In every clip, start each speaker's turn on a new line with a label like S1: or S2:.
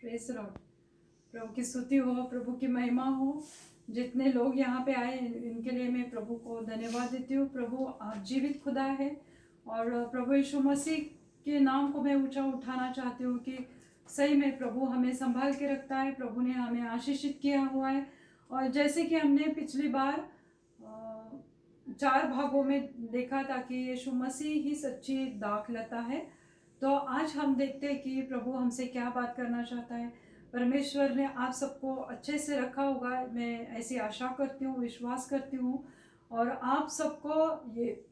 S1: Praise Lord. प्रभु की स्तुति हो, प्रभु की महिमा हो। जितने लोग यहाँ पे आए इनके लिए मैं प्रभु को धन्यवाद देती हूँ। प्रभु आप जीवित खुदा है और प्रभु यीशु मसीह के नाम को मैं ऊंचा उठाना चाहती हूँ कि सही में प्रभु हमें संभाल के रखता है। प्रभु ने हमें आशीषित किया हुआ है और जैसे कि हमने पिछली बार 4 भागों में देखा था कि यीशु मसीह ही सच्ची दाखलता है, तो आज हम देखते हैं कि प्रभु हमसे क्या बात करना चाहता है। परमेश्वर ने आप सबको अच्छे से रखा होगा, मैं ऐसी आशा करती हूँ, विश्वास करती हूँ। और आप सबको ये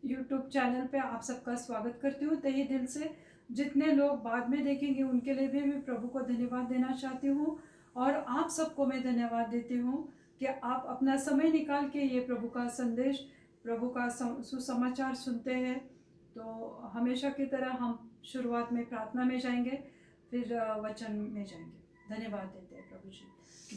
S1: YouTube चैनल पे आप सबका स्वागत करती हूँ तहे दिल से। जितने लोग बाद में देखेंगे उनके लिए भी मैं प्रभु को धन्यवाद देना चाहती हूँ और आप सबको मैं धन्यवाद देती हूँ कि आप अपना समय निकाल के ये प्रभु का संदेश, प्रभु का सुसमाचार सुनते हैं। तो हमेशा की तरह हम शुरुआत में प्रार्थना में जाएंगे, फिर वचन में जाएंगे। धन्यवाद देते हैं प्रभु जी,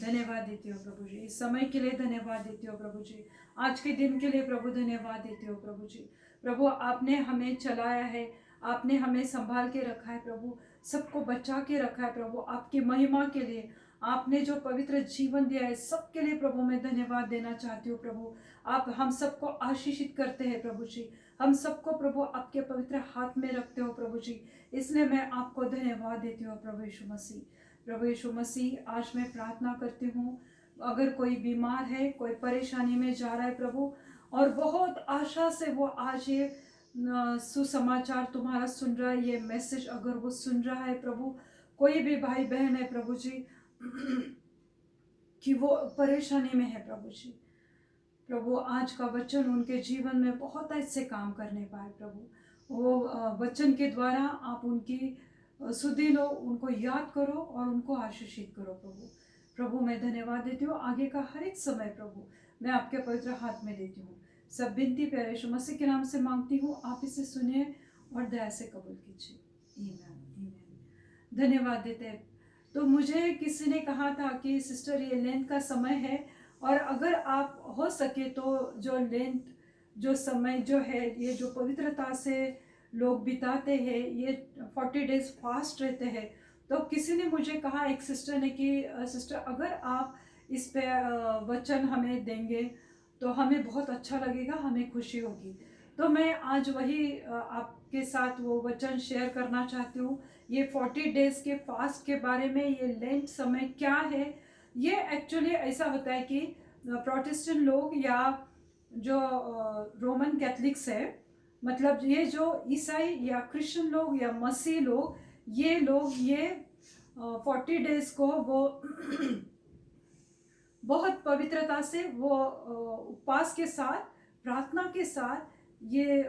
S1: धन्यवाद देती हो प्रभु जी, इस समय के लिए धन्यवाद देती हो प्रभु जी, आज के दिन के लिए प्रभु धन्यवाद देती हो प्रभु जी। प्रभु आपने हमें चलाया है, आपने हमें संभाल के रखा है प्रभु, सबको बचा के रखा है प्रभु, आपकी महिमा के लिए आपने जो पवित्र जीवन दिया है सबके लिए प्रभु मैं धन्यवाद देना चाहती हूँ प्रभु। आप हम सबको आशीषित करते हैं प्रभु जी, हम सबको प्रभु आपके पवित्र हाथ में रखते हो प्रभु जी, इसलिए मैं आपको धन्यवाद देती हूँ प्रभु यीशु मसीह। प्रभु यीशु मसीह आज मैं प्रार्थना करती हूँ, अगर कोई बीमार है, कोई परेशानी में जा रहा है प्रभु और बहुत आशा से वो आज ये सुसमाचार तुम्हारा सुन रहा है, ये मैसेज अगर वो सुन रहा है प्रभु, कोई भी भाई बहन है प्रभु जी कि वो परेशानी में है प्रभु जी, प्रभु आज का वचन उनके जीवन में बहुत ऐसे काम करने पाए प्रभु। वो वचन के द्वारा आप उनकी सुधि लो, उनको याद करो और उनको आशीषित करो प्रभु। प्रभु मैं धन्यवाद देती हूँ, आगे का हर एक समय प्रभु मैं आपके पवित्र हाथ में देती हूँ। सब विनती प्यारे यीशु मसीह के नाम से मांगती हूँ, आप इसे सुनिए और दया से कबूल कीजिए। आमीन आमीन। धन्यवाद देते हैं। तो मुझे किसी ने कहा था कि सिस्टर ये लेंथ का समय है और अगर आप हो सके तो जो लेंथ जो समय जो है ये जो पवित्रता से लोग बिताते हैं, ये 40 डेज फास्ट रहते हैं, तो किसी ने मुझे कहा, एक सिस्टर ने, कि सिस्टर अगर आप इस पे वचन हमें देंगे तो हमें बहुत अच्छा लगेगा, हमें खुशी होगी। तो मैं आज वही आपके साथ वो वचन शेयर करना चाहती हूँ। ये 40 डेज के फास्ट के बारे में, ये लेंट समय क्या है। ये एक्चुअली ऐसा होता है कि प्रोटेस्टेंट लोग या जो रोमन कैथलिक्स है, मतलब ये जो ईसाई या क्रिश्चियन लोग या मसीह लोग, ये लोग ये 40 डेज को वो बहुत पवित्रता से वो उपवास के साथ, प्रार्थना के साथ ये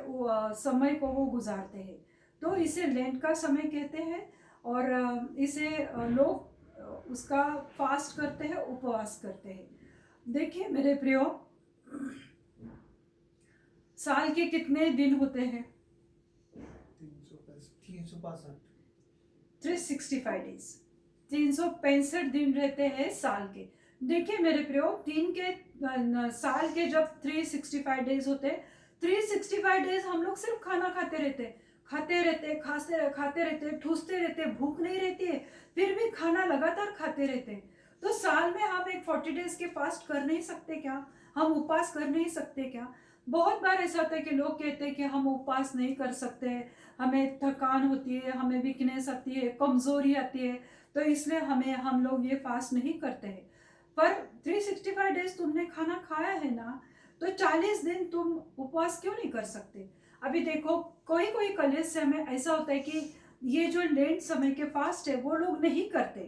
S1: समय को वो गुजारते हैं। तो इसे लेंट का समय कहते हैं और इसे लोग उसका फास्ट करते हैं, उपवास करते हैं। देखिए मेरे प्रियो, साल के कितने दिन होते हैं? 365 डेज, 365 दिन रहते हैं साल के। देखिए मेरे प्रियो, साल के जब 365 डेज होते, 365 डेज हम लोग सिर्फ खाना खाते रहते, खाते रहते, ठूसते रहते, भूख नहीं रहती है, फिर भी खाना लगातार खाते रहते। तो साल में हम एक 40 डेज के फास्ट कर नहीं सकते क्या? हम उपवास कर नहीं सकते क्या? बहुत बार ऐसा होता है कि लोग कहते हैं कि हम उपवास नहीं कर सकते, हमें थकान होती है, हमें वीकनेस आती है, कमजोरी आती है, तो इसलिए हम लोग ये फास्ट नहीं करते हैं। पर 365 डेज तुमने खाना खाया है ना, तो 40 दिन तुम उपवास क्यों नहीं कर सकते? अभी देखो, कोई कोई कलीसिया में ऐसा होता है कि ये जो लेंट समय के फास्ट है वो लोग नहीं करते।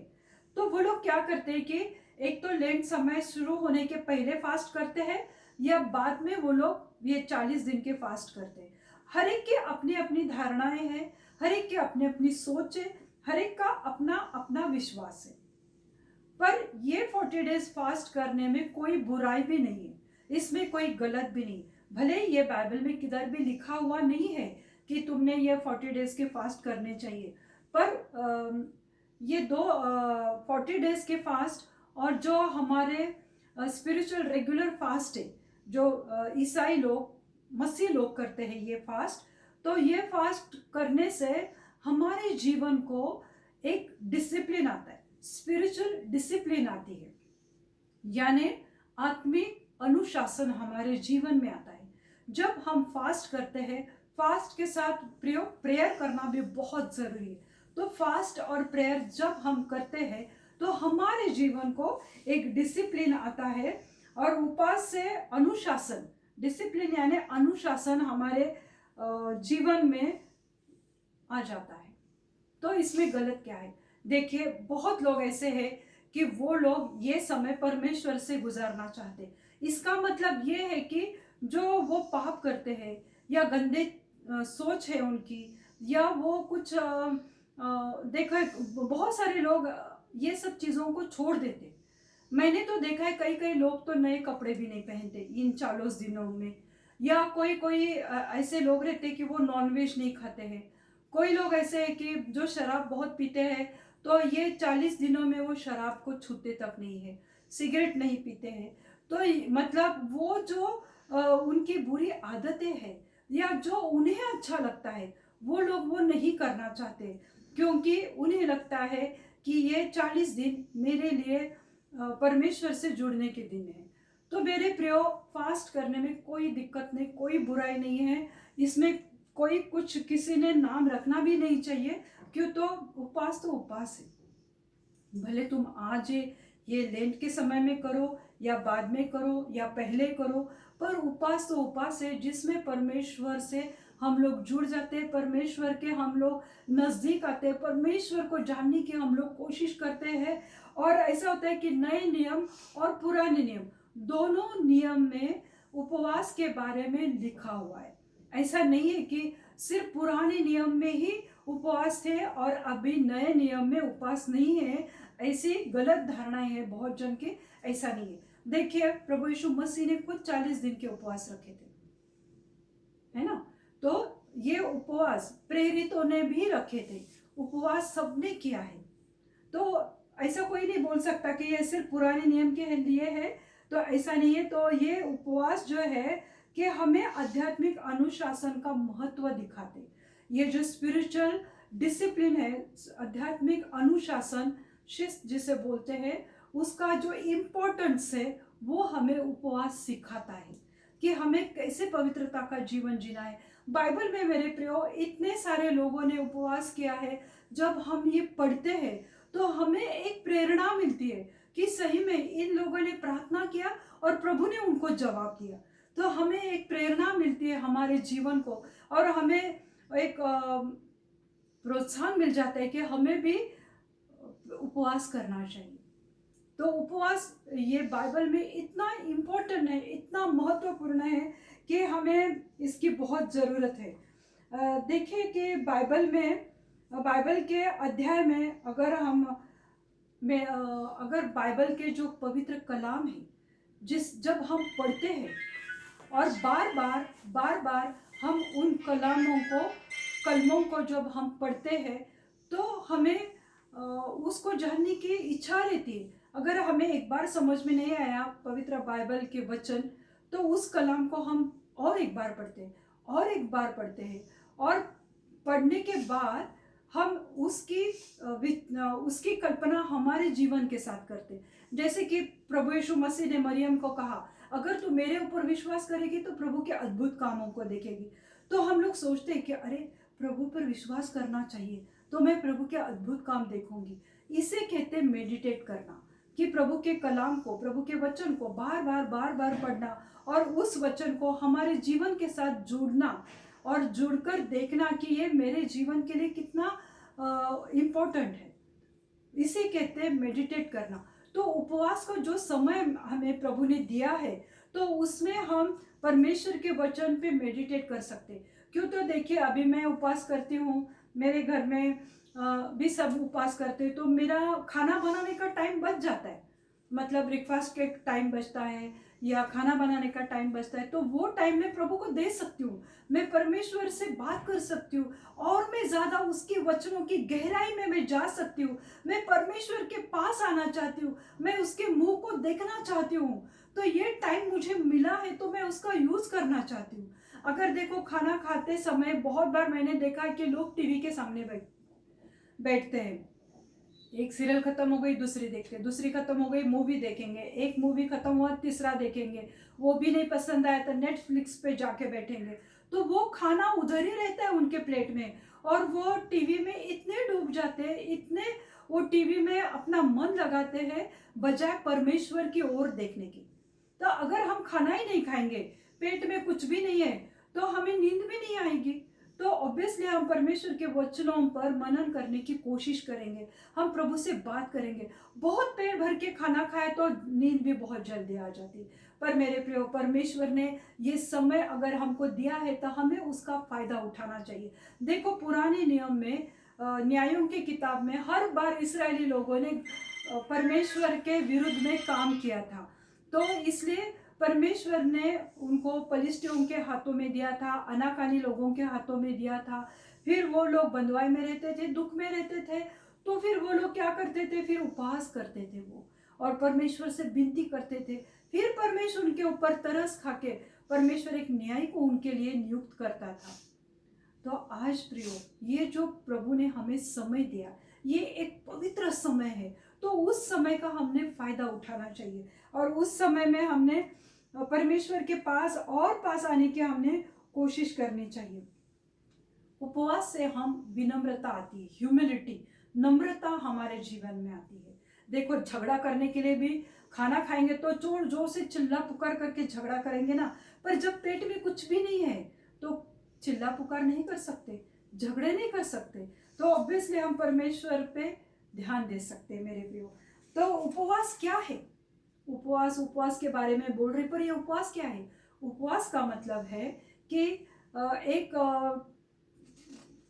S1: तो वो लोग क्या करते हैं कि एक तो लेंट समय शुरू होने के पहले फास्ट करते हैं या बाद में वो लोग ये 40 दिन के फास्ट करते हैं। हर एक की अपनी अपनी धारणाएं हैं, हर एक की अपनी अपनी सोच है, हर एक का अपना अपना विश्वास है। पर ये 40 डेज फास्ट करने में कोई बुराई भी नहीं है, इसमें कोई गलत भी नहीं। भले ये बाइबल में किधर भी लिखा हुआ नहीं है कि तुमने ये 40 डेज के फास्ट करने चाहिए, पर ये 40 डेज के फास्ट और जो हमारे स्पिरिचुअल रेगुलर फास्ट है, जो ईसाई लोग, मसीह लोग करते हैं ये फास्ट, तो ये फास्ट करने से हमारे जीवन को एक डिसिप्लिन आता है, स्पिरिचुअल डिसिप्लिन आती है, यानी आत्मिक अनुशासन हमारे जीवन में आता है। जब हम फास्ट करते हैं, फास्ट के साथ प्रेयर करना भी बहुत ज़रूरी है। तो फास्ट और प्रेयर जब हम करते हैं तो हमारे जीवन को एक डिसिप्लिन आता है, और उपवास से अनुशासन, डिसिप्लिन यानी अनुशासन हमारे जीवन में आ जाता है। तो इसमें गलत क्या है? देखिए, बहुत लोग ऐसे हैं कि वो लोग ये समय परमेश्वर से गुजारना चाहते। इसका मतलब ये है कि जो वो पाप करते हैं या गंदे सोच है उनकी, या वो कुछ देखा है, बहुत सारे लोग ये सब चीज़ों को छोड़ देते। मैंने तो देखा है कई कई लोग तो नए कपड़े भी नहीं पहनते इन 40 दिनों में, या कोई कोई ऐसे लोग रहते कि वो नॉनवेज नहीं खाते हैं। कोई लोग ऐसे हैं कि जो शराब बहुत पीते हैं, तो ये 40 दिनों में वो शराब को छूते तक नहीं है, सिगरेट नहीं पीते हैं। तो मतलब वो जो उनकी बुरी आदतें हैं या जो उन्हें अच्छा लगता है, वो लोग वो नहीं करना चाहते, क्योंकि उन्हें लगता है कि ये 40 दिन मेरे लिए परमेश्वर से जुड़ने के दिन है। तो मेरे प्रियो, फास्ट करने में कोई दिक्कत नहीं, कोई बुराई नहीं है, इसमें कोई कुछ किसी ने नाम रखना भी नहीं चाहिए। क्यों? तो उपवास है। भले तुम आज ये लेंट के समय में करो या बाद में करो या पहले करो, पर उपवास तो उपवास है, जिसमें परमेश्वर से हम लोग जुड़ जाते हैं, परमेश्वर के हम लोग नज़दीक आते हैं, परमेश्वर को जानने की हम लोग कोशिश करते हैं। और ऐसा होता है कि नए नियम और पुराने नियम, दोनों नियम में उपवास के बारे में लिखा हुआ है। ऐसा नहीं है कि सिर्फ पुराने नियम में ही उपवास थे और अभी नए नियम में उपवास नहीं है। ऐसी गलत धारणाएं हैं बहुत जन के, ऐसा नहीं है। देखिए, प्रभु यीशु मसीह ने खुद 40 दिन के उपवास रखे थे, है ना? तो ये उपवास प्रेरितों ने भी रखे थे, उपवास सबने किया है। तो ऐसा कोई नहीं बोल सकता कि ये सिर्फ पुराने नियम के लिए है, तो ऐसा नहीं है। तो ये उपवास जो है कि हमें आध्यात्मिक अनुशासन का महत्व दिखाते। ये जो स्पिरिचुअल डिसिप्लिन है, आध्यात्मिक अनुशासन, शिस्त जिसे बोलते हैं, उसका जो इम्पोर्टेंस है वो हमें उपवास सिखाता है कि हमें कैसे पवित्रता का जीवन जीना है। बाइबल में मेरे प्रियो इतने सारे लोगों ने उपवास किया है। जब हम ये पढ़ते हैं तो हमें एक प्रेरणा मिलती है कि सही में इन लोगों ने प्रार्थना किया और प्रभु ने उनको जवाब दिया। तो हमें एक प्रेरणा मिलती है हमारे जीवन को, और हमें एक प्रोत्साहन मिल जाता है कि हमें भी उपवास करना चाहिए। तो उपवास ये बाइबल में इतना इम्पोर्टेंट है, इतना महत्वपूर्ण है कि हमें इसकी बहुत ज़रूरत है। देखिए कि बाइबल के अध्याय में अगर बाइबल के जो पवित्र कलाम है, जब हम पढ़ते हैं और बार बार हम उन कलमों को जब हम पढ़ते हैं, तो हमें उसको जानने की इच्छा रहती है। अगर हमें एक बार समझ में नहीं आया पवित्र बाइबल के वचन, तो उस कलाम को हम और एक बार पढ़ते हैं और एक बार पढ़ते हैं, और पढ़ने के बाद हम उसकी कल्पना हमारे जीवन के साथ करते हैं। जैसे कि प्रभु यीशु मसीह ने मरियम को कहा, अगर तू मेरे ऊपर विश्वास करेगी तो प्रभु के अद्भुत कामों को देखेगी। तो हम लोग सोचते हैं कि अरे, प्रभु पर विश्वास करना चाहिए, तो मैं प्रभु के अद्भुत काम देखूंगी। इसे कहते हैं मेडिटेट करना, कि प्रभु के कलाम को, प्रभु के वचन को बार बार पढ़ना, और उस वचन को हमारे जीवन के साथ जोड़ना और जुड़कर देखना कि ये मेरे जीवन के लिए कितना इम्पोर्टेंट है। इसे कहते हैं मेडिटेट करना। तो उपवास को जो समय हमें प्रभु ने दिया है, तो उसमें हम परमेश्वर के वचन पे मेडिटेट कर सकते हैं। क्यों? तो देखिए, अभी मैं उपवास करती हूँ, मेरे घर में भी सब उपवास करते हैं, तो मेरा खाना बनाने का टाइम बच जाता है। मतलब ब्रेकफास्ट के टाइम बचता है या खाना बनाने का टाइम बचता है, तो वो टाइम मैं प्रभु को दे सकती हूँ, मैं परमेश्वर से बात कर सकती हूँ, और मैं ज़्यादा उसके वचनों की गहराई में मैं जा सकती हूँ। मैं परमेश्वर के पास आना चाहती हूँ, मैं उसके मुंह को देखना चाहती हूँ। तो ये टाइम मुझे मिला है, तो मैं उसका यूज़ करना चाहती हूँ। अगर देखो, खाना खाते समय बहुत बार मैंने देखा है कि लोग टीवी के सामने बैठते हैं, एक सीरियल खत्म हो गई दूसरी देखते, दूसरी खत्म हो गई मूवी देखेंगे, एक मूवी खत्म हुआ तीसरा देखेंगे, वो भी नहीं पसंद आया तो नेटफ्लिक्स पे जाके बैठेंगे। तो वो खाना उधर ही रहता है उनके प्लेट में, और वो टीवी में इतने डूब जाते हैं, इतने वो टीवी में अपना मन लगाते हैं बजाय परमेश्वर की ओर देखने की। तो अगर हम खाना ही नहीं खाएंगे, पेट में कुछ भी नहीं है, तो हमें नींद भी नहीं आएगी। तो ऑब्वियसली हम परमेश्वर के वचनों पर मनन करने की कोशिश करेंगे, हम प्रभु से बात करेंगे। बहुत पेट भर के खाना खाए तो नींद भी बहुत जल्दी आ जाती। पर मेरे प्रिय, परमेश्वर ने ये समय अगर हमको दिया है तो हमें उसका फायदा उठाना चाहिए। देखो पुराने नियम में, न्यायों की किताब में हर बार इस्राएली लोगों ने परमेश्वर के विरुद्ध में काम किया था। तो इसलिए परमेश्वर ने उनको पलिश्तियों के हाथों में दिया था, अनाकानी लोगों के हाथों में दिया था। फिर वो लोग बंधुआई में रहते थे, दुख में रहते थे। तो फिर वो लोग क्या करते थे, फिर उपवास करते थे वो, और परमेश्वर से विनती करते थे। फिर परमेश्वर उनके ऊपर तरस खाके परमेश्वर एक न्याय को उनके लिए नियुक्त करता था। तो आज प्रियो, ये जो प्रभु ने हमें समय दिया, ये एक पवित्र समय है। तो उस समय का हमने फायदा उठाना चाहिए, और उस समय में हमने परमेश्वर के पास और पास आने की हमने कोशिश करनी चाहिए। उपवास से हम विनम्रता आती है, ह्यूमिलिटी, नम्रता हमारे जीवन में आती है। देखो झगड़ा करने के लिए भी, खाना खाएंगे तो जोर जोर से चिल्ला पुकार करके झगड़ा करेंगे ना, पर जब पेट में कुछ भी नहीं है तो चिल्ला पुकार नहीं कर सकते, झगड़े नहीं कर सकते। तो ऑब्वियसली हम परमेश्वर पे ध्यान दे सकते हैं मेरे प्रियो। तो उपवास क्या है? उपवास, उपवास के बारे में बोल रही, पर ये उपवास क्या है? उपवास का मतलब है कि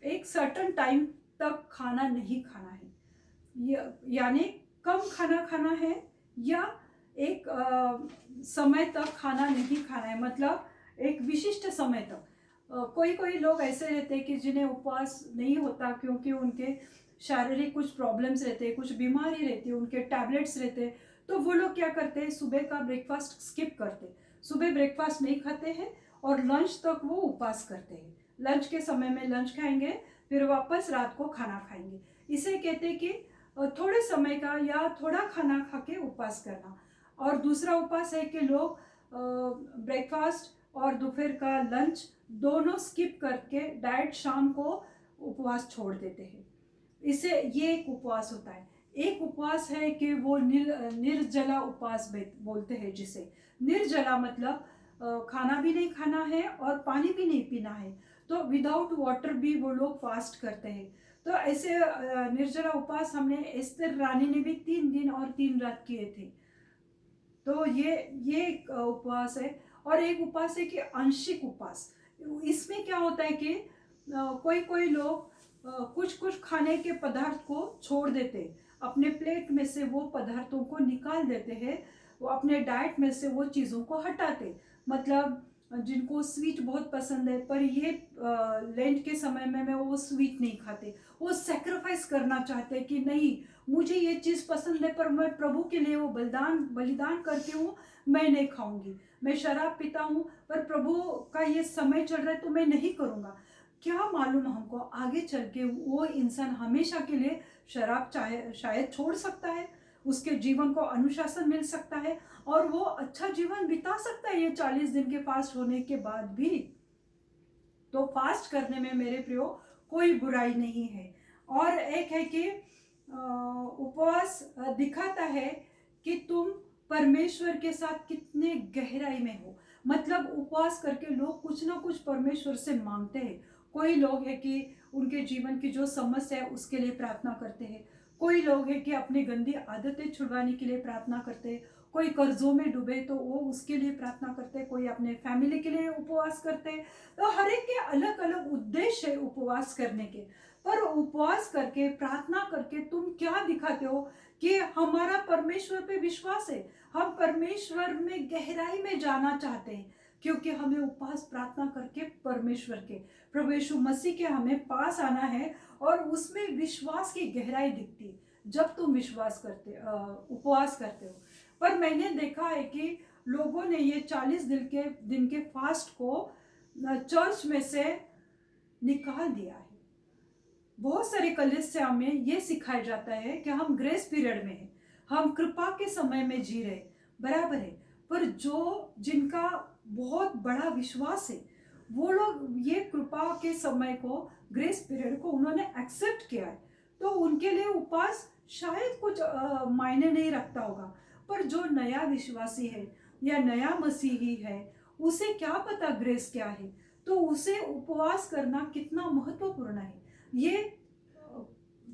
S1: एक सर्टन टाइम तक खाना नहीं खाना है, यानी कम खाना खाना है, या एक समय तक खाना नहीं खाना है, मतलब एक विशिष्ट समय तक। कोई कोई लोग ऐसे रहते हैं कि जिन्हें उपवास नहीं होता क्योंकि उनके शारीरिक कुछ प्रॉब्लम्स रहते हैं, कुछ बीमारी रहती है, उनके टैबलेट्स रहते हैं। तो वो लोग क्या करते हैं, सुबह का ब्रेकफास्ट स्किप करते हैं, सुबह ब्रेकफास्ट नहीं खाते हैं और लंच तक वो उपवास करते हैं। लंच के समय में लंच खाएंगे, फिर वापस रात को खाना खाएंगे। इसे कहते हैं कि थोड़े समय का या थोड़ा खाना खा के उपवास करना। और दूसरा उपवास है कि लोग ब्रेकफास्ट और दोपहर का लंच दोनों स्किप करके डायरेक्ट शाम को उपवास छोड़ देते हैं। इसे ये एक उपवास होता है। एक उपवास है कि वो निर्जला उपवास बोलते हैं जिसे। निर्जला मतलब खाना भी नहीं खाना है और पानी भी नहीं पीना है, तो विदाउट वाटर भी वो लोग फास्ट करते हैं। तो ऐसे निर्जला उपवास हमने एस्तर रानी ने भी 3 दिन और 3 रात किए थे। तो ये एक उपवास है। और एक उपवास है कि आंशिक उपवास। इसमें क्या होता है कि कोई कोई लोग कुछ कुछ खाने के पदार्थ को छोड़ देते, अपने प्लेट में से वो पदार्थों को निकाल देते हैं, वो अपने डाइट में से वो चीज़ों को हटाते। मतलब जिनको स्वीट बहुत पसंद है, पर ये लेंट के समय में वो स्वीट नहीं खाते, वो सेक्रीफाइस करना चाहते कि नहीं, मुझे ये चीज़ पसंद है पर मैं प्रभु के लिए वो बलिदान करती हूँ, मैं नहीं खाऊंगी। मैं शराब पीता हूँ पर प्रभु का ये समय चल रहा है तो मैं नहीं करूँगा। क्या मालूम हमको आगे चल के वो इंसान हमेशा के लिए शराब शायद छोड़ सकता है, उसके जीवन को अनुशासन मिल सकता है और वो अच्छा जीवन बिता सकता है ये 40 दिन के फास्ट होने के बाद भी। तो फास्ट करने में मेरे प्रियो कोई बुराई नहीं है। और एक है कि उपवास दिखाता है कि तुम परमेश्वर के साथ कितने गहराई में हो। मतलब उपवास करके लोग कुछ ना कुछ परमेश्वर से मांगते हैं। कोई लोग है कि उनके जीवन की जो समस्या है उसके लिए प्रार्थना करते हैं, कोई लोग है कि अपनी गंदी आदतें छुड़वाने के लिए प्रार्थना करते हैं, कोई कर्जों में डूबे तो वो उसके लिए प्रार्थना करते हैं, कोई अपने फैमिली के लिए उपवास करते हैं। तो हर एक के अलग अलग उद्देश्य है उपवास करने के। पर उपवास करके, प्रार्थना करके तुम क्या दिखाते हो कि हमारा परमेश्वर पे विश्वास है, हम परमेश्वर में गहराई में जाना चाहते हैं। क्योंकि हमें उपवास प्रार्थना करके परमेश्वर के, प्रभु यीशु मसीह के हमें पास आना है, और उसमें विश्वास की गहराई दिखती है जब तुम विश्वास करते उपवास करते हो। पर मैंने देखा है कि लोगों ने ये 40 दिन के फास्ट को चर्च में से निकाल दिया है। बहुत सारे कलीसिया में ये सिखाया जाता है कि हम ग्रेस पीरियड में हैं, हम कृपा के समय में जी रहे, बराबर है। पर जो जिनका बहुत बड़ा विश्वास है, वो लोग ये कृपा के समय को, ग्रेस पीरियड को उन्होंने एक्सेप्ट किया है, तो उनके लिए उपवास शायद कुछ मायने नहीं रखता होगा। पर जो नया विश्वासी है या नया मसीही है, उसे क्या पता ग्रेस क्या है, तो उसे उपवास करना कितना महत्वपूर्ण है, ये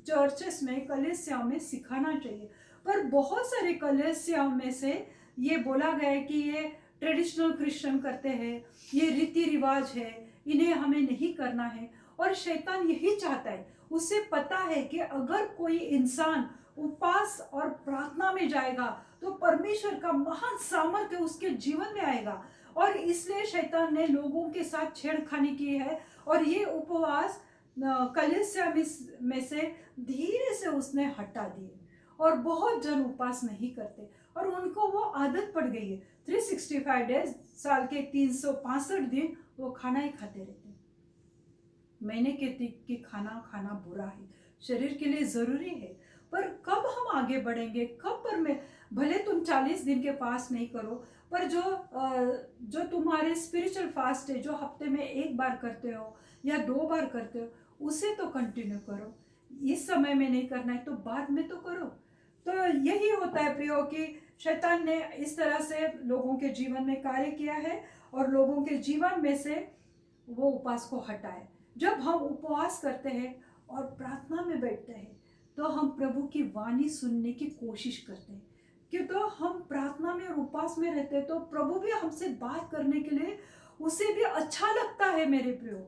S1: चर्चेस में, कलीसिया में सिखाना चाहिए। पर बहुत सारे कलीसिया में से ये बोला गया है कि ये ट्रेडिशनल क्रिश्चियन करते हैं, ये रीति रिवाज है, इन्हें हमें नहीं करना है। और शैतान यही चाहता है, उसे पता है कि अगर कोई इंसान उपवास और प्रार्थना में जाएगा तो परमेश्वर का महान सामर्थ्य उसके जीवन में आएगा, और इसलिए शैतान ने लोगों के साथ छेड़खानी की है। और ये उपवास कलीसिया में से धीरे से उसने हटा दिए, और बहुत जन उपवास नहीं करते, और उनको वो आदत पड़ गई है। 365 डेज, साल के 365 दिन वो खाना ही खाते रहते हैं। मैंने कहती कि खाना खाना बुरा है, शरीर के लिए जरूरी है, पर कब हम आगे बढ़ेंगे, कब पर मैं, भले तुम 40 दिन के फास्ट नहीं करो, पर जो तुम्हारे स्पिरिचुअल फास्ट है, जो हफ्ते में एक बार करते हो या 2 बार करते हो, उसे तो कंटिन्यू करो। इस समय में नहीं करना है तो बाद में तो करो। तो यही होता है प्रियो कि शैतान ने इस तरह से लोगों के जीवन में कार्य किया है, और लोगों के जीवन में से वो उपवास को हटाए। जब हम उपवास करते हैं और प्रार्थना में बैठते हैं, तो हम प्रभु की वाणी सुनने की कोशिश करते हैं, क्यों तो हम प्रार्थना में और उपवास में रहते हैं, तो प्रभु भी हमसे बात करने के लिए, उसे भी अच्छा लगता है मेरे प्रियो।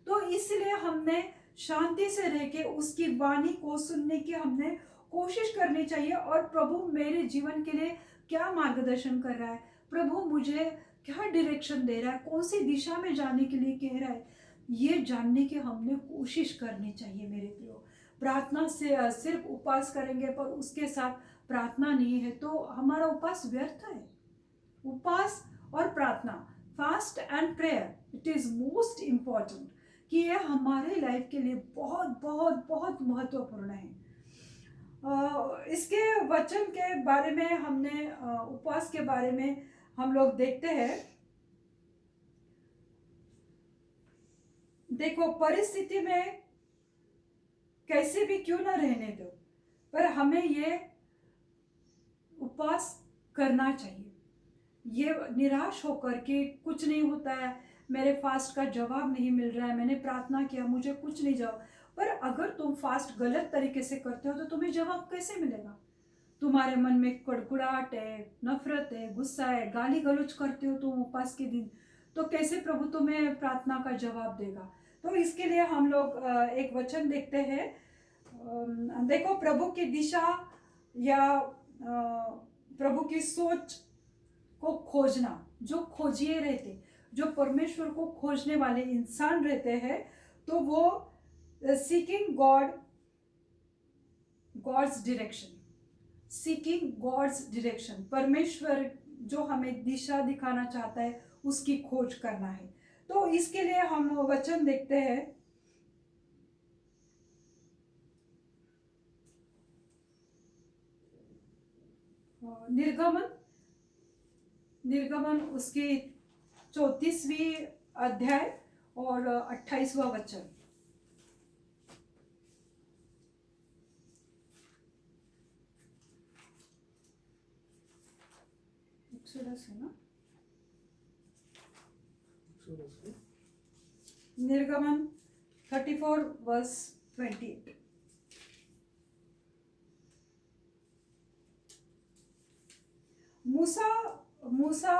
S1: तो इसलिए हमने शांति से रह के उसकी वाणी को सुनने की हमने कोशिश करनी चाहिए। और प्रभु मेरे जीवन के लिए क्या मार्गदर्शन कर रहा है, प्रभु मुझे क्या डायरेक्शन दे रहा है, कौन सी दिशा में जाने के लिए कह रहा है, ये जानने की हमने कोशिश करनी चाहिए मेरे प्रियो। प्रार्थना से सिर्फ उपवास करेंगे पर उसके साथ प्रार्थना नहीं है तो हमारा उपवास व्यर्थ है। उपवास और प्रार्थना, fast and prayer, it is most important, कि ये हमारे लाइफ के लिए बहुत बहुत बहुत महत्वपूर्ण है। इसके वचन के बारे में हमने, उपवास के बारे में हम लोग देखते हैं। देखो, परिस्थिति में कैसे भी क्यों ना रहने दो, पर हमें ये उपवास करना चाहिए। ये निराश होकर के कुछ नहीं होता है, मेरे फास्ट का जवाब नहीं मिल रहा है, मैंने प्रार्थना किया मुझे कुछ नहीं जवाब, पर अगर तुम फास्ट गलत तरीके से करते हो तो तुम्हें जवाब कैसे मिलेगा? तुम्हारे मन में कड़कुड़ाहट है, नफरत है, गुस्सा है, गाली गलौज करते हो तुम उपवास के दिन, तो कैसे प्रभु तुम्हें प्रार्थना का जवाब देगा? तो इसके लिए हम लोग एक वचन देखते हैं। देखो, प्रभु की दिशा या प्रभु की सोच को खोजना, जो खोजिए रहते, जो परमेश्वर को खोजने वाले इंसान रहते हैं, तो वो seeking God's direction, seeking God's direction, परमेश्वर जो हमें दिशा दिखाना चाहता है उसकी खोज करना है। तो इसके लिए हम वचन देखते हैं। निर्गमन उसकी 34वीं अध्याय और 28वां वचन। है ना? निर्गमन 34 वर्स 28। मूसा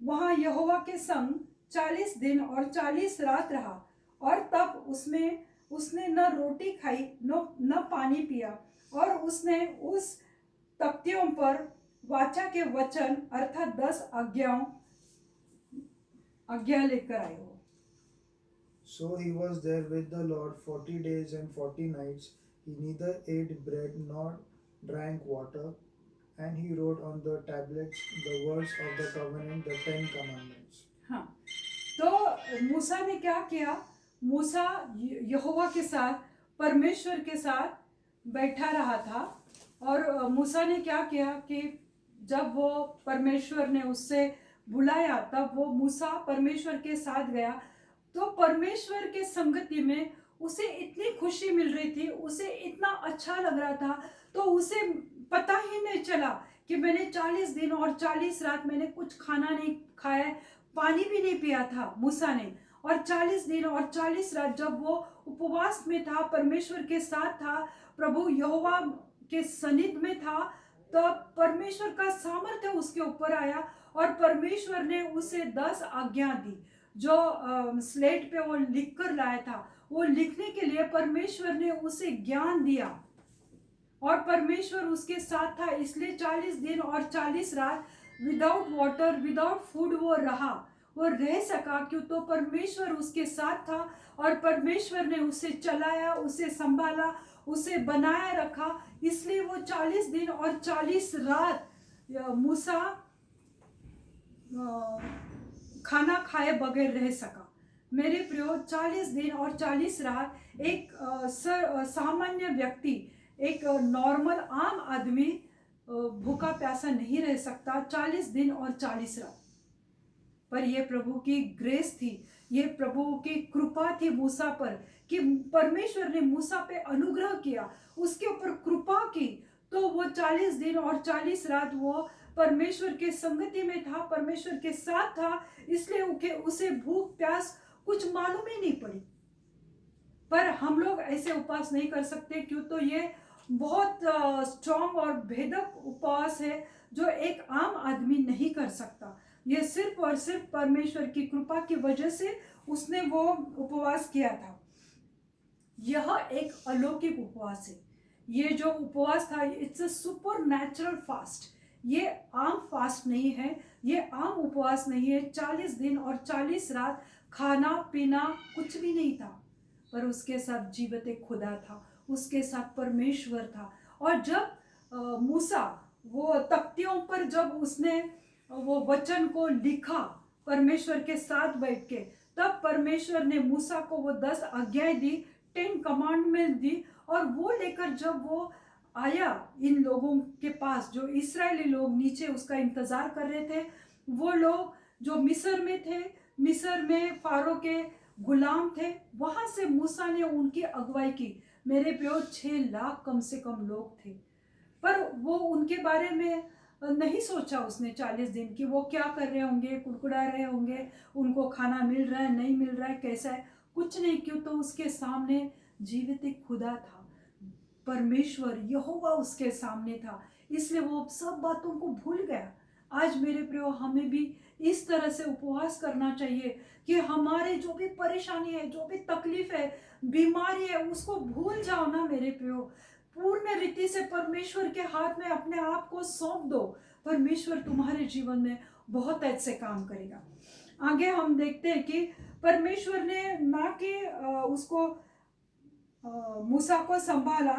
S1: वहां यहोवा के संग 40 दिन और 40 रात रहा, और तब उसने न रोटी खाई न पानी पिया, और उसने उस तख्तियों पर वाचा के वचन अर्थात 10 आज्ञा लेकर आए हो।
S2: So he was there with the Lord 40 days and 40 nights. He neither ate bread nor drank water, and he wrote on the tablets the words of the covenant, the 10 commandments.
S1: हाँ, तो मूसा ने क्या किया? मूसा यहोवा के साथ परमेश्वर के साथ बैठा रहा था। और मूसा ने क्या किया कि जब वो परमेश्वर ने उससे बुलाया तब वो मूसा परमेश्वर के साथ गया। तो परमेश्वर के संगति में उसे इतनी खुशी मिल रही थी, उसे इतना अच्छा लग रहा था, तो उसे पता ही नहीं चला कि मैंने 40 दिन और 40 रात मैंने कुछ खाना नहीं खाया, पानी भी नहीं पिया था मूसा ने। और 40 दिन और 40 रात जब वो उपवास में था, परमेश्वर के साथ था, प्रभु यहोवा के सनिध में था, तब परमेश्वर का सामर्थ्य उसके ऊपर आया और परमेश्वर ने उसे 10 आज्ञा दी जो स्लेट पे वो लिख कर लाया था। वो लिखने के लिए परमेश्वर ने उसे ज्ञान दिया और परमेश्वर उसके साथ था, इसलिए 40 दिन और 40 रात विदाउट वाटर विदाउट फूड वो रह सका। क्यों? तो परमेश्वर उसके साथ था और परमेश्वर ने उसे चलाया, उसे संभाला, उसे बनाया रखा। इसलिए वो 40 दिन और 40 रात मूसा खाना खाए बगैर रह सका। मेरे प्रियो, 40 दिन और 40 रात एक सामान्य व्यक्ति, एक नॉर्मल आम आदमी भूखा प्यासा नहीं रह सकता 40 दिन और 40 रात। पर यह प्रभु की ग्रेस थी, ये प्रभु की कृपा थी मूसा पर, कि परमेश्वर ने मूसा पे अनुग्रह किया, उसके ऊपर कृपा की। तो वो 40 दिन और 40 रात वो परमेश्वर के संगति में था, परमेश्वर के साथ था, इसलिए उसे भूख प्यास कुछ मालूम ही नहीं पड़ी। पर हम लोग ऐसे उपवास नहीं कर सकते। क्यों? तो ये बहुत स्ट्रॉन्ग और भेदक उपवास है जो एक आम आदमी नहीं कर सकता। ये सिर्फ और सिर्फ परमेश्वर की कृपा की वजह से उसने वो उपवास किया था। यह एक अलौकिक उपवास है। ये जो उपवास था, it's a super natural fast. ये आम फास्ट नहीं है, ये आम उपवास नहीं है। 40 दिन और 40 रात खाना पीना कुछ भी नहीं था, पर उसके साथ जीवत एक खुदा था, उसके साथ परमेश्वर था। और जब मूसा वो तख्तियों पर जब उसने वो वचन को लिखा परमेश्वर के साथ बैठ के, तब परमेश्वर ने मूसा को वो 10 आज्ञाएं दी, 10 कमांडमेंट दी। और वो लेकर जब वो आया इन लोगों के पास, जो इस्राएली लोग नीचे उसका इंतजार कर रहे थे, वो लोग जो मिस्र में थे, मिस्र में फारो के गुलाम थे, वहां से मूसा ने उनकी अगुवाई की। मेरे प्रियो, 6 लाख कम से कम लोग थे, पर वो उनके बारे में नहीं सोचा उसने 40 दिन की वो क्या कर रहे होंगे, कुड़कुड़ा रहे होंगे, उनको खाना मिल रहा है नहीं मिल रहा है, कैसा है, कुछ नहीं। क्यों? तो उसके सामने जीवित एक खुदा था, परमेश्वर यहोवा उसके सामने था, इसलिए वो सब बातों को भूल गया। आज मेरे प्रियो, हमें भी इस तरह से उपवास करना चाहिए कि हमारे जो भी परेशानी है, जो भी तकलीफ है, बीमारी है, उसको भूल जाओ ना मेरे प्रियो। पूर्ण रीति से परमेश्वर के हाथ में अपने आप को सौंप दो, परमेश्वर तुम्हारे जीवन में बहुत अच्छे काम करेगा। आगे हम देखते हैं कि परमेश्वर ने ना कि उसको मूसा को संभाला,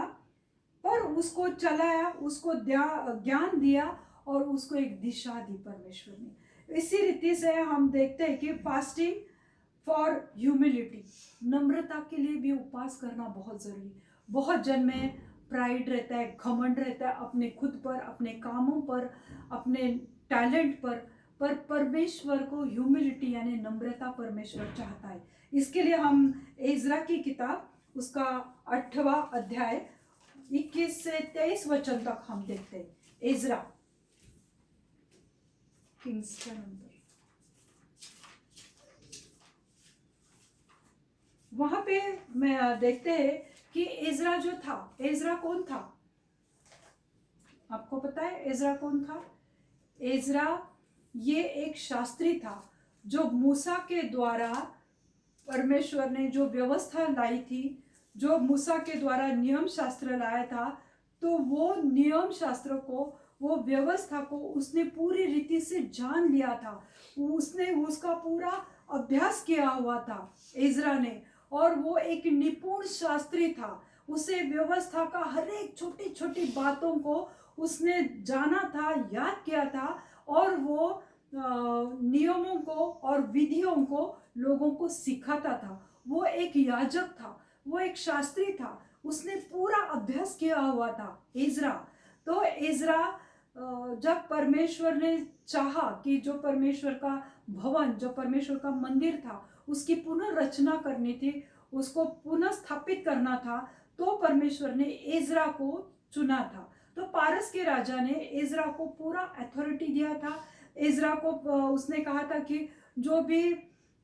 S1: पर उसको चलाया, उसको ज्ञान दिया और उसको एक दिशा दी परमेश्वर ने। इसी रीति से हम देखते हैं कि फास्टिंग फॉर ह्यूमिलिटी, नम्रता के लिए भी उपवास करना बहुत जरूरी। बहुत जन में प्राइड रहता है, घमंड रहता है अपने खुद पर, अपने कामों पर, अपने टैलेंट पर परमेश्वर को ह्यूमिलिटी यानी नम्रता परमेश्वर चाहता है। इसके लिए हम एजरा की किताब उसका 8वां अध्याय 21 से 23 वचन तक हम देखते हैं। एजरा किंग्स के नंबर, वहां पे मैं देखते हैं कि एजरा जो था, एजरा कौन था? आपको पता है एजरा कौन था? एजरा ये एक शास्त्री था जो मूसा के द्वारा परमेश्वर ने जो व्यवस्था लाई थी, जो मूसा के द्वारा नियम शास्त्र लाया था, तो वो नियम शास्त्र को, वो व्यवस्था को उसने पूरी रीति से जान लिया था। उसने उसका पूरा अभ्यास किया हुआ था एजरा ने, और वो एक निपुण शास्त्री था। उसे व्यवस्था का हर एक छोटी छोटी बातों को उसने जाना था, याद किया था, और वो नियमों को और विधियों को लोगों को सिखाता था। वो एक याजक था, वो एक शास्त्री था, उसने पूरा अभ्यास किया हुआ था इज़रा। तो इज़रा जब परमेश्वर ने चाहा कि जो परमेश्वर का भवन, जो परमेश्वर का मंदिर था, उसकी पुनर्रचना करनी थी, उसको पुनः स्थापित करना था, तो परमेश्वर ने इज़रा को चुना था। तो पारस के राजा ने इज़रा को पूरा अथॉरिटी दिया था। इज़रा को उसने कहा था कि जो भी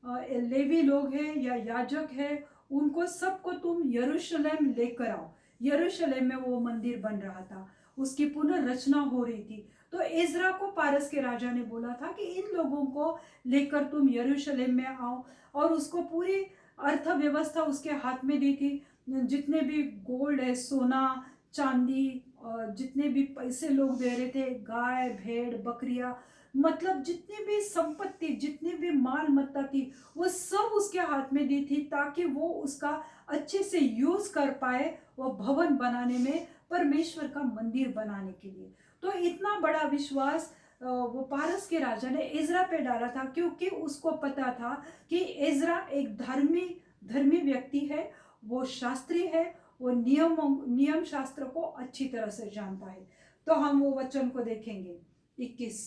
S1: लेवी लोग हैं या याजक है, उनको सबको तुम यरूशलेम लेकर आओ। यरूशलेम में वो मंदिर बन रहा था, उसकी पुनर्रचना हो रही थी। तो इज़रा को पारस के राजा ने बोला था कि इन लोगों को लेकर तुम यरूशलेम में आओ, और उसको पूरी अर्थव्यवस्था उसके हाथ में दी थी। जितने भी गोल्ड है, सोना चांदी, जितने भी पैसे लोग दे रहे थे, गाय भेड़ बकरियां, मतलब जितनी भी संपत्ति, जितनी भी माल मत्ता थी, वो सब उसके हाथ में दी थी, ताकि वो उसका अच्छे से यूज कर पाए, वो भवन बनाने में, परमेश्वर का मंदिर बनाने के लिए। तो इतना बड़ा विश्वास वो पारस के राजा ने इज़रा पे डाला था, क्योंकि उसको पता था कि इज़रा एक धर्मी व्यक्ति है, वो शास्त्री है, वो नियम शास्त्र को अच्छी तरह से जानता है। तो हम वो वचन को देखेंगे 21।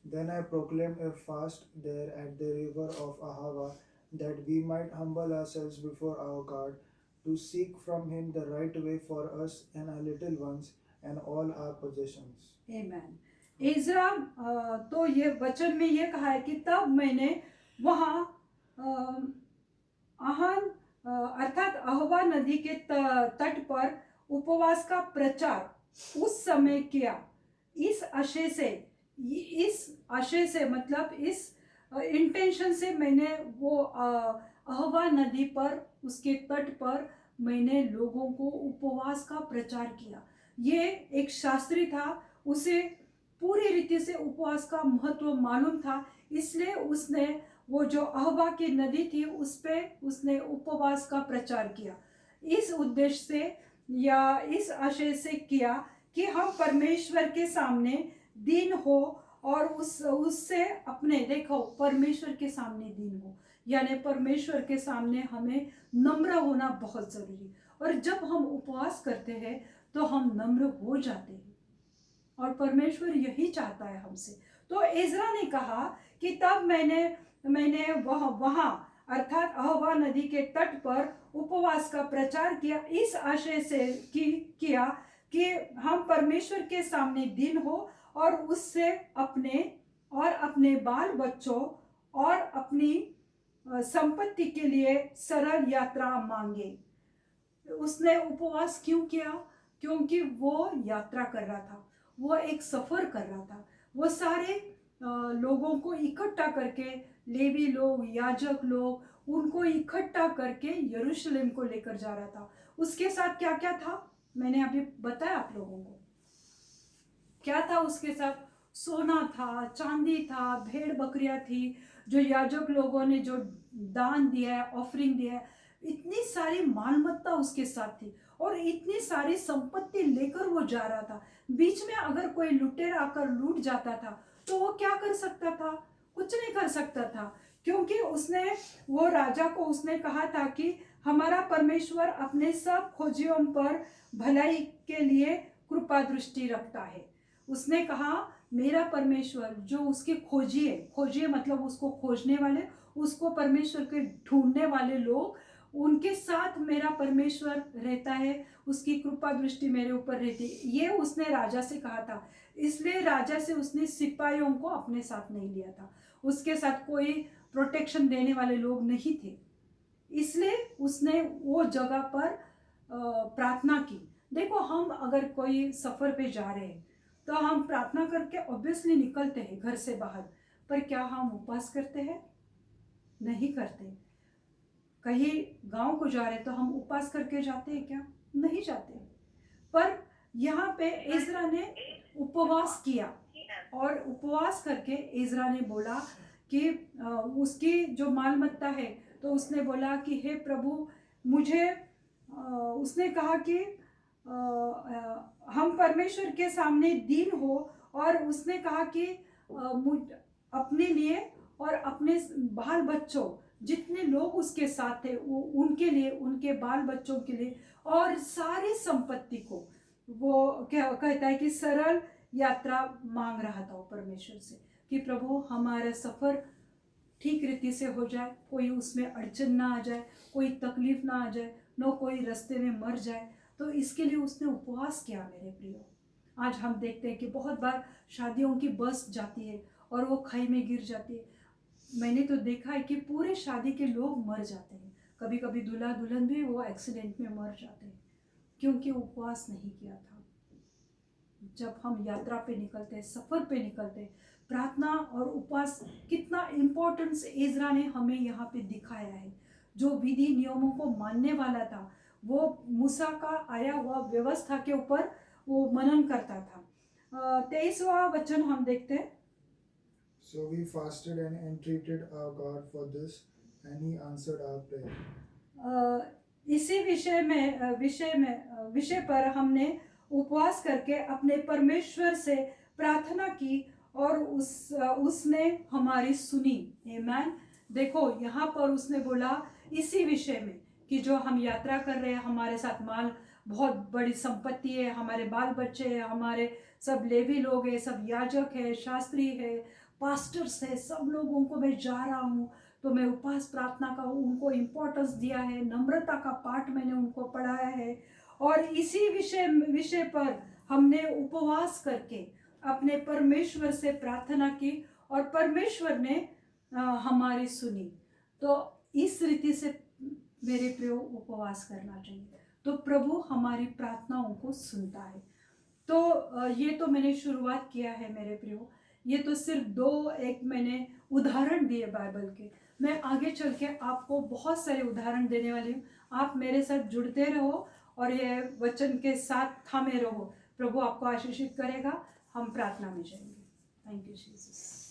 S2: Then I proclaimed a fast there at the river of Ahava, that we might humble ourselves before our God, to seek from him the right way for us and our little ones and all our possessions.
S1: Amen. इज़रा तो ये वचन में ये कहा है कि तब मैंने वहाँ आहन अर्थात अहवा नदी के तट पर उपवास का प्रचार उस समय किया। इस आशय से मतलब इस इंटेंशन से मैंने वो अहवा नदी पर, उसके तट पर मैंने लोगों को उपवास का प्रचार किया। ये एक शास्त्री था, उसे पूरी रीति से उपवास का महत्व मालूम था, इसलिए उसने वो जो अहवा की नदी थी उस पे उसने उपवास का प्रचार किया। इस उद्देश्य से या इस आशय से किया कि हम परमेश्वर के सामने दीन हो, और उससे अपने, देखो परमेश्वर के सामने दीन हो, यानी परमेश्वर के सामने हमें नम्र होना बहुत जरूरी। और जब हम उपवास करते हैं तो हम नम्र हो जाते हैं, और परमेश्वर यही चाहता है हमसे। तो इज़रा ने कहा कि तब मैंने वहाँ अर्थात अहवा नदी के तट पर उपवास का प्रचार किया, इस आशय से किया कि हम परमेश्वर के सामने दीन हो, और उससे अपने बाल बच्चों और अपनी संपत्ति के लिए सरल यात्रा मांगे। उसने उपवास क्यों किया? क्योंकि वो यात्रा कर रहा था, वो एक सफर कर रहा था, वो सारे लोगों को इकट्ठा करके, लेवी लोग, याजक लोग, उनको इकट्ठा करके यरूशलेम को लेकर जा रहा था। उसके साथ क्या क्या था मैंने अभी बताया आप लोगों को। क्या था उसके साथ? सोना था, चांदी था, भेड़ बकरियां थी, जो याजक लोगों ने जो दान दिया है, ऑफरिंग दिया है, इतनी सारी मालमत्ता उसके साथ थी, और इतनी सारी संपत्ति लेकर वो जा रहा था। बीच में अगर कोई लुटेरा आकर लूट जाता था तो वो क्या कर सकता था? कुछ नहीं कर सकता था, क्योंकि उसने वो राजा को उसने कहा था कि हमारा परमेश्वर अपने सब खोजियों पर भलाई के लिए कृपा दृष्टि रखता है। उसने कहा मेरा परमेश्वर, जो उसके खोजिए मतलब उसको खोजने वाले, उसको परमेश्वर के ढूंढने वाले लोग, उनके साथ मेरा परमेश्वर रहता है, उसकी कृपा दृष्टि मेरे ऊपर रहती है। ये उसने राजा से कहा था, इसलिए राजा से उसने सिपाहियों को अपने साथ नहीं लिया था, उसके साथ कोई प्रोटेक्शन देने वाले लोग नहीं थे, इसलिए उसने वो जगह पर प्रार्थना की। देखो हम अगर कोई सफर पे जा रहे हैं तो हम प्रार्थना करके ऑब्वियसली निकलते हैं घर से बाहर, पर क्या हम उपवास करते हैं? नहीं करते। कहीं गांव को जा रहे तो हम उपवास करके जाते हैं क्या? नहीं जाते। पर यहाँ पे इज़रा ने उपवास किया, और उपवास करके इज़रा ने बोला कि उसकी जो मालमत्ता है, तो उसने बोला कि हे प्रभु, मुझे उसने कहा कि हम परमेश्वर के सामने दीन हो, और उसने कहा कि अपने लिए और अपने बाल बच्चों, जितने लोग उसके साथ थे, उनके लिए, उनके बाल बच्चों के लिए और सारी संपत्ति को वो क्या कहता है कि सरल यात्रा मांग रहा था वो परमेश्वर से कि प्रभु हमारा सफ़र ठीक रीति से हो जाए, कोई उसमें अड़चन ना आ जाए, कोई तकलीफ ना आ जाए, न कोई रास्ते में मर जाए। तो इसके लिए उसने उपवास किया मेरे प्रियो। आज हम देखते हैं कि बहुत बार शादियों की बस जाती है और वो खाई में गिर जाती है। मैंने तो देखा है कि पूरे शादी के लोग मर जाते हैं, कभी कभी दूल्हा दुल्हन भी वो एक्सीडेंट में मर जाते हैं क्योंकि उपवास नहीं किया था। जब हम यात्रा पे निकलते हैं, सफ़र पे निकलते हैं, प्रार्थना और उपवास कितना इम्पोर्टेंस इज़रा ने हमें यहाँ पे दिखाया है। जो विधि नियमों को मानने वाला था वो मूसा का आया हुआ व्यवस्था के ऊपर वो मनन करता था। 23वां वचन हम देखते हैं।
S2: So we fasted and entreated our God for this, and He answered our prayer.
S1: इसी विषय पर हमने उपवास करके अपने परमेश्वर से प्रार्थना की और उसने हमारी सुनी। आमीन। देखो यहाँ पर उसने बोला इसी विषय में कि जो हम यात्रा कर रहे हैं, हमारे साथ माल बहुत बड़ी संपत्ति है, हमारे बाल बच्चे हैं, हमारे सब लेवी लोग हैं, सब याजक है, शास्त्री है, पास्टर्स है, सब लोगों को मैं जा रहा हूँ। तो मैं उपवास प्रार्थना का उनको इम्पोर्टेंस दिया है, नम्रता का पाठ मैंने उनको पढ़ाया है और इसी विषय पर हमने उपवास करके अपने परमेश्वर से प्रार्थना की और परमेश्वर ने हमारी सुनी। तो इस रीति से मेरे प्रियो उपवास करना चाहिए, तो प्रभु हमारी प्रार्थनाओं को सुनता है। तो ये तो मैंने शुरुआत किया है मेरे प्रियो, ये तो सिर्फ 2-1 मैंने उदाहरण दिए बाइबल के। मैं आगे चल के आपको बहुत सारे उदाहरण देने वाली हूँ। आप मेरे साथ जुड़ते रहो और ये वचन के साथ थामे रहो। प्रभु आपको आशीषित करेगा। हम प्रार्थना में जाएंगे। Thank you Jesus.